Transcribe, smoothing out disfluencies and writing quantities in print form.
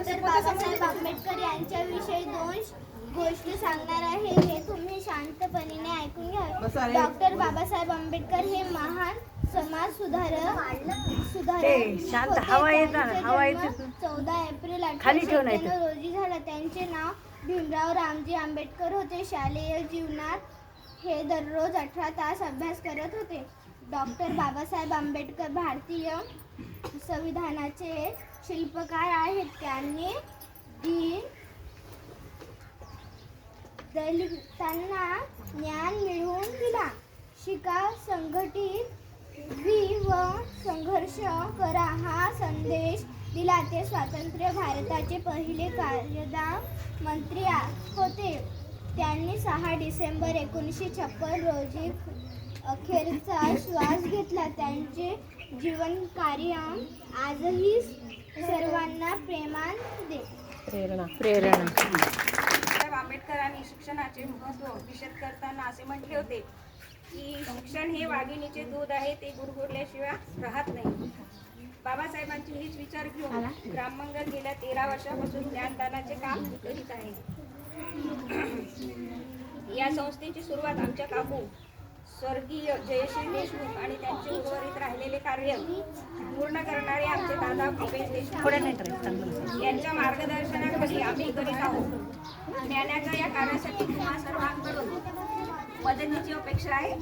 Doctor Babasaheb Ambedkar यांच्याविषयी 2 गोष्टी सांगणार आहे. हे तुम्ही शांतपणे ऐकून घ्या. डॉक्टर बाबासाहेब आंबेडकर हे महान समाज सुधारक होते. 14 एप्रिल 1891 रोजी झाला. त्यांचे नाव भीमराव रामजी आंबेडकर होते. शालेय जीवनात हे दररोज 18 तास अभ्यास करत होते. डॉक्टर बाबासाहेब आंबेडकर भारतीय संविधानाचे शिल्पकार आहेत. त्यांनी दलितांना ज्ञान मिळवून दिला. शिका, संघटित व्ही व संघर्ष करा हा संदेश दिला. ते स्वतंत्र भारताचे पहिले कायदा मंत्री होते. त्यांनी 6 डिसेंबर 1956 रोजी अखेरचा श्वास घेतला. त्यांचे जीवन कार्य आजही सर्वांना प्रेरणा बाबासाहेब आंबेडकरांनी शिक्षणाचे महत्त्व विशद करताना असे म्हटले होते की शिक्षण हे वाघिणीचे दूध आहे, ते गुरगुरल्याशिवाय राहत नाही. बाबासाहेबांची हीच विचार घेऊन ग्राममंगल गेल्या 13 वर्षापासून ज्ञानदानाचे काम करीत आहे. या संस्थेची सुरुवात आमच्या काकू स्वर्गीय जयश्री देशमुख आणि त्यांचे उर्वरित राहिलेले कार्य पूर्ण करणारे आमचे दादा भूपेश देशमुख यांच्या मार्गदर्शनाखाली आम्ही करीत आहोत. ज्ञानाच्या या कार्यासाठी तुम्हा सर्वांकडून मदतीची अपेक्षा आहे.